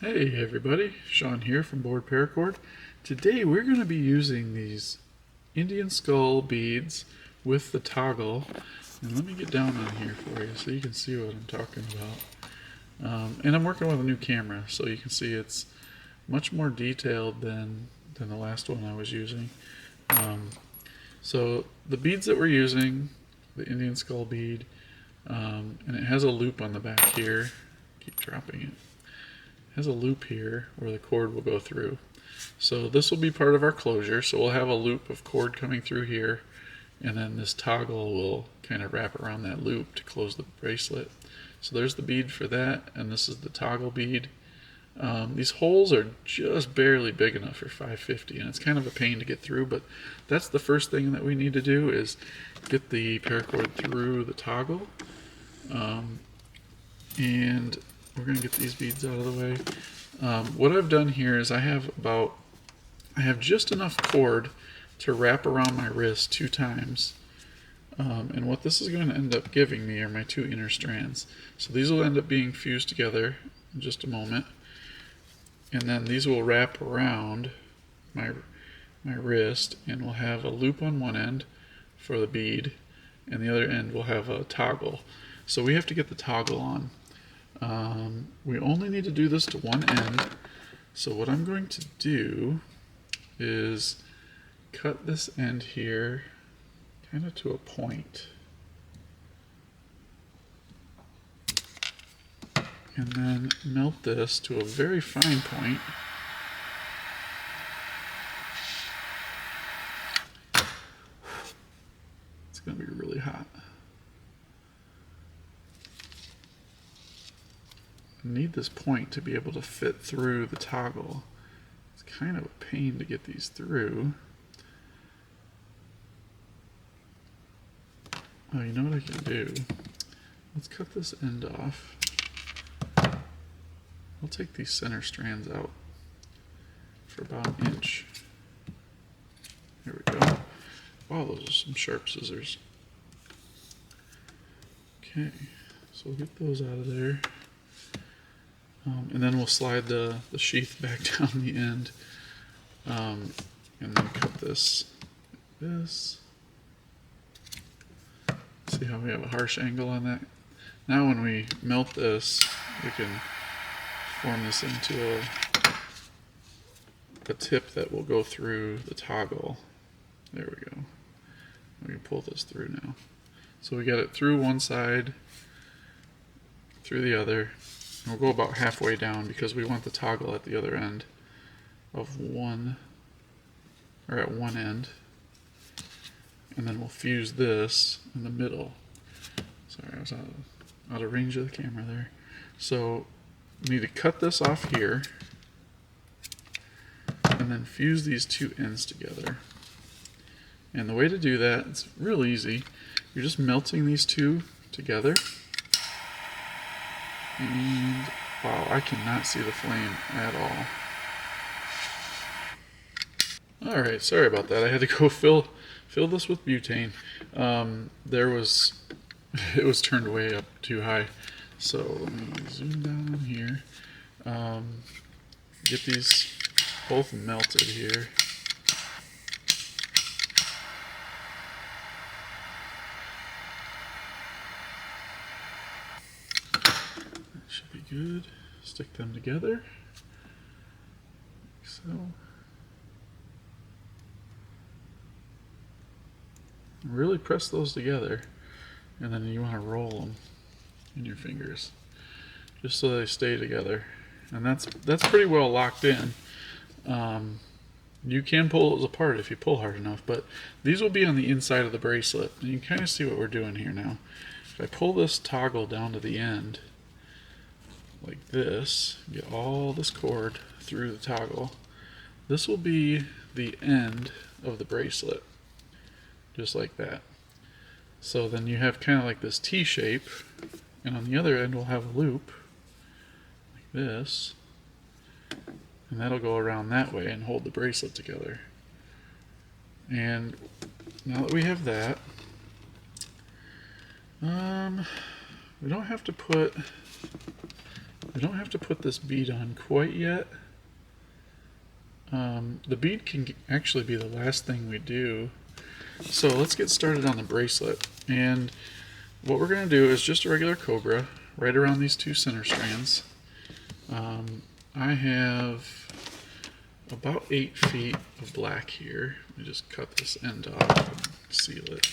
Hey everybody, Sean here from BoredParacord. Today we're going to be using these Indian skull beads with the toggle. And let me get down on here for you so you can see what I'm talking about. And I'm working with a new camera, so you can see it's much more detailed than the last one I was using. So the beads that we're using, the Indian skull bead, and it has a loop on the back here. Keep dropping it. Has a loop here where the cord will go through. So this will be part of our closure. So we'll have a loop of cord coming through here, and then this toggle will kind of wrap around that loop to close the bracelet. So there's the bead for that, and this is the toggle bead. These holes are just barely big enough for 550, and it's kind of a pain to get through, but that's the first thing that we need to do is get the paracord through the toggle. And we're going to get these beads out of the way. What I've done here is I have just enough cord to wrap around my wrist 2 times. And what this is going to end up giving me are my 2 inner strands. So these will end up being fused together in just a moment. And then these will wrap around my wrist, and we'll have a loop on one end for the bead, and the other end will have a toggle. So we have to get the toggle on. We only need to do this to one end, so what I'm going to do is cut this end here kind of to a point, and then melt this to a very fine point. It's going to be really hot. I need this point to be able to fit through the toggle. It's kind of a pain to get these through. Oh, you know what I can do? Let's cut this end off. I'll take these center strands out for about an inch. There we go. Wow, those are some sharp scissors. Okay, so we'll get those out of there. And then we'll slide the sheath back down the end, and then cut this like this. See how we have a harsh angle on that? Now when we melt this, we can form this into a tip that will go through the toggle. There we go. We can pull this through now. So we got it through one side, through the other. We'll go about halfway down because we want the toggle at the other end of one, or at one end. And then we'll fuse this in the middle. Sorry, I was out of range of the camera there. So we need to cut this off here and then fuse these 2 ends together. And the way to do that, it's real easy. You're just melting these 2 together. And wow, I cannot see the flame at all. Alright, sorry about that. I had to go fill this with butane. It was turned way up too high. So let me zoom down on here. Get these both melted here. Should be good. Stick them together, like so. Really press those together, and then you want to roll them in your fingers, just so they stay together. And that's pretty well locked in. You can pull those apart if you pull hard enough, but these will be on the inside of the bracelet. And you can kind of see what we're doing here now. If I pull this toggle down to the end, like this, get all this cord through the toggle, this will be the end of the bracelet, just like that. So then you have kind of like this T shape, and on the other end we'll have a loop like this, and that'll go around that way and hold the bracelet together. And now that we have that, we don't have to put We don't have to put this bead on quite yet. The bead can actually be the last thing we do. So let's get started on the bracelet. And what we're going to do is just a regular Cobra right around these 2 center strands. I have about 8 feet of black here. Let me just cut this end off and seal it.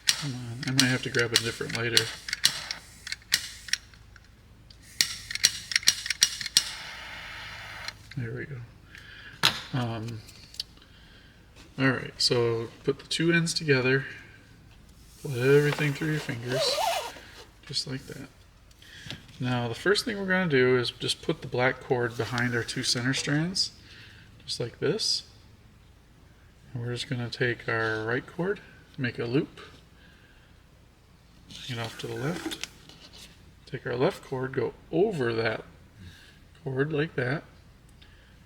Come on, I might have to grab a different lighter. There we go. Alright, so put the 2 ends together, put everything through your fingers, just like that. Now the first thing we're going to do is just put the black cord behind our 2 center strands, just like this. And we're just going to take our right cord, make a loop, bring it off to the left, take our left cord, go over that cord like that,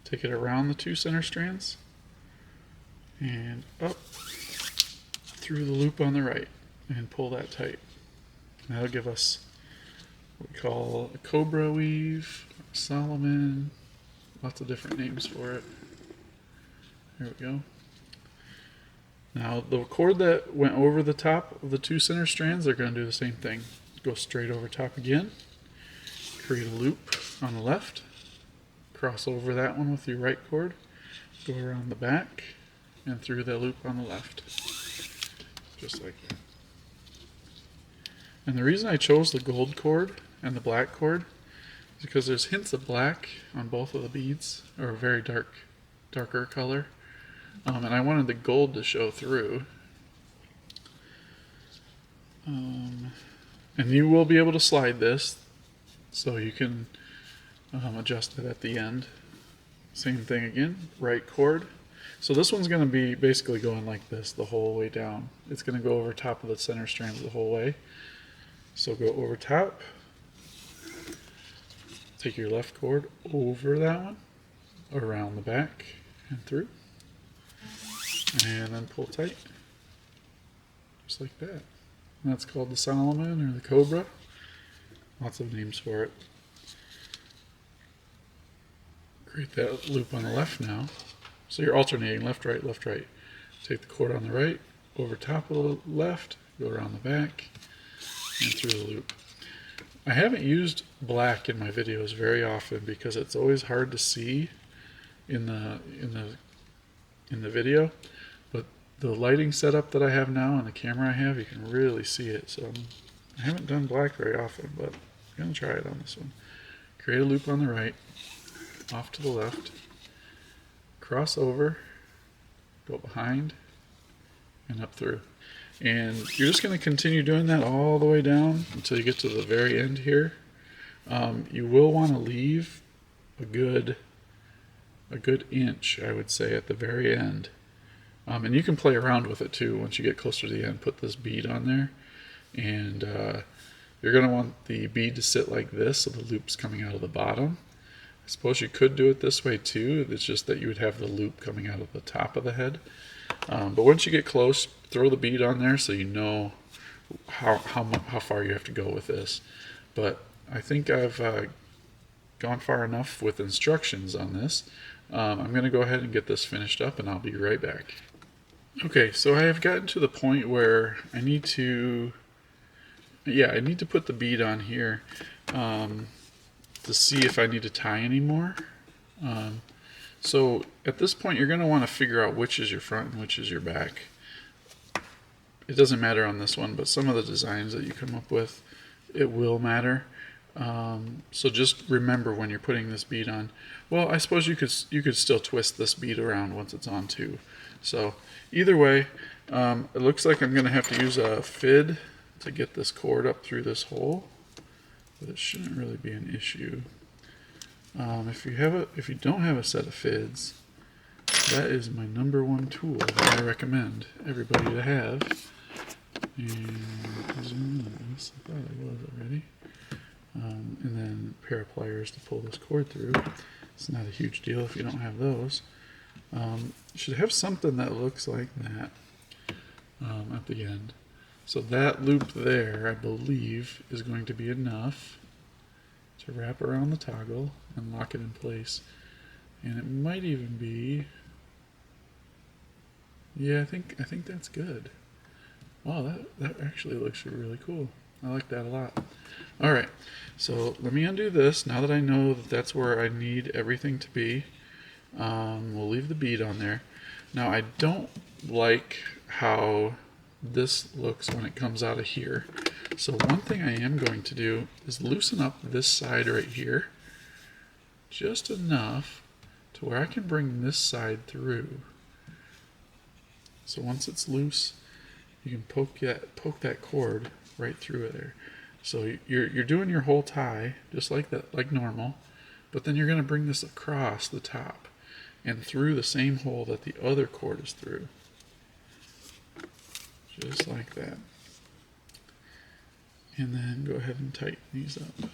take it around the 2 center strands, and up through the loop on the right, and pull that tight. And that'll give us what we call a Cobra weave, Solomon, lots of different names for it. There we go. Now the cord that went over the top of the 2 center strands, they're going to do the same thing. Go straight over top again, create a loop on the left, cross over that one with your right cord, go around the back, and through the loop on the left. Just like that. And the reason I chose the gold cord and the black cord is because there's hints of black on both of the beads, or a very darker color. And I wanted the gold to show through. And you will be able to slide this, so you can adjust it at the end. Same thing again, right cord. So this one's going to be basically going like this the whole way down. It's going to go over top of the center strands the whole way. So go over top, take your left cord over that one, around the back and through, and then pull tight, just like that. And that's called the Solomon or the Cobra. Lots of names for it. Create that loop on the left now. So you're alternating left, right, left, right. Take the cord on the right, over top of the left, go around the back, and through the loop. I haven't used black in my videos very often because it's always hard to see in the video. But the lighting setup that I have now and the camera I have, you can really see it. So I haven't done black very often, but I'm going to try it on this one. Create a loop on the right, off to the left, cross over, go behind, and up through. And you're just going to continue doing that all the way down until you get to the very end here. You will want to leave a good inch, I would say, at the very end. And you can play around with it too. Once you get closer to the end, put this bead on there, and you're going to want the bead to sit like this, so the loop's coming out of the bottom. I suppose you could do it this way too. It's just that you would have the loop coming out of the top of the head. But once you get close, throw the bead on there so you know how far you have to go with this. But I think I've gone far enough with instructions on this. I'm going to go ahead and get this finished up, and I'll be right back. Okay, so I have gotten to the point where I need to put the bead on here to see if I need to tie anymore. So at this point, you're going to want to figure out which is your front and which is your back. It doesn't matter on this one, but some of the designs that you come up with, it will matter. So just remember when you're putting this bead on. Well, I suppose you could still twist this bead around once it's on too. So either way, it looks like I'm going to have to use a fid to get this cord up through this hole, but it shouldn't really be an issue. If you don't have a set of fids, that is my #1 tool that I recommend everybody to have. And zoom in this. I thought I was already. And then a pair of pliers to pull this cord through. It's not a huge deal if you don't have those. You should have something that looks like that at the end. So that loop there, I believe, is going to be enough to wrap around the toggle and lock it in place. And it might even be, yeah, I think that's good. Wow, that actually looks really cool. I like that a lot. All right, so let me undo this. Now that I know that that's where I need everything to be, we'll leave the bead on there. Now I don't like how this looks when it comes out of here. So one thing I am going to do is loosen up this side right here just enough to where I can bring this side through. So once it's loose, you can poke that cord right through there. So you're doing your whole tie just like that, like normal, but then you're going to bring this across the top and through the same hole that the other cord is through. Just like that. And then go ahead and tighten these up.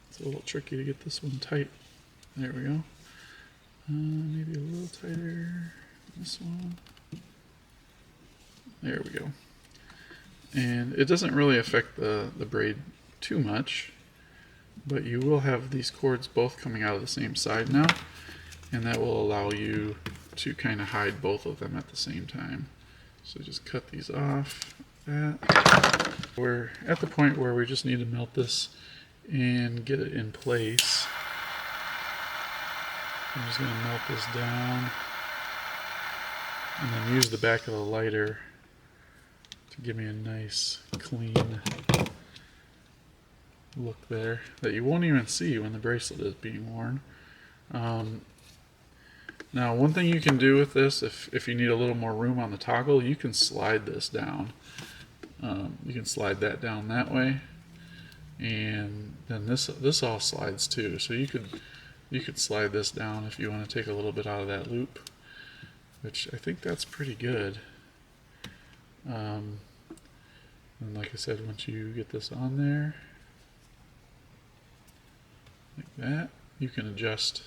It's a little tricky to get this one tight. There we go. Maybe a little tighter. This one. There we go. And it doesn't really affect the braid too much, but you will have these cords both coming out of the same side now, and that will allow you to kind of hide both of them at the same time. So just cut these off. We're at the point where we just need to melt this and get it in place. I'm just going to melt this down and then use the back of the lighter to give me a nice clean look there that you won't even see when the bracelet is being worn. Now one thing you can do with this, if you need a little more room on the toggle, you can slide this down. You can slide that down that way, and then this all slides too. So you could slide this down if you want to take a little bit out of that loop, which I think that's pretty good. And like I said, once you get this on there, like that, you can adjust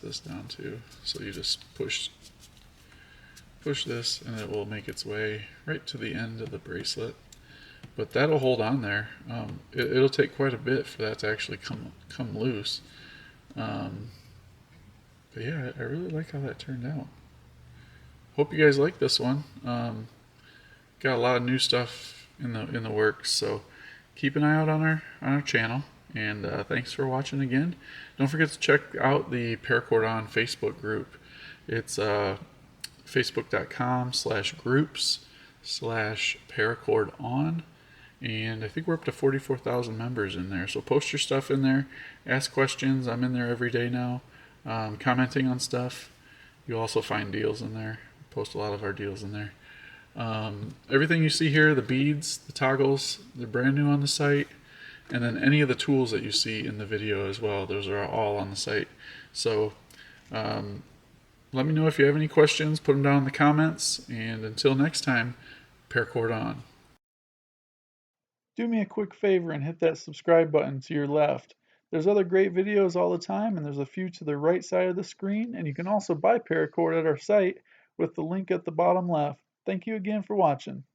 this down too. So you just push this and it will make its way right to the end of the bracelet. But that'll hold on there. It'll take quite a bit for that to actually come loose. But yeah, I really like how that turned out. Hope you guys like this one. Got a lot of new stuff in the works, so keep an eye out on our channel. And thanks for watching again. Don't forget to check out the Paracord On Facebook group. It's facebook.com/groups/Paracord On. And I think we're up to 44,000 members in there. So post your stuff in there. Ask questions. I'm in there every day now, commenting on stuff. You'll also find deals in there. Post a lot of our deals in there. Everything you see here, the beads, the toggles, they're brand new on the site. And then any of the tools that you see in the video as well, those are all on the site. So let me know if you have any questions. Put them down in the comments. And until next time, Paracord on. Do me a quick favor and hit that subscribe button to your left. There's other great videos all the time, and there's a few to the right side of the screen, and you can also buy Paracord at our site with the link at the bottom left. Thank you again for watching.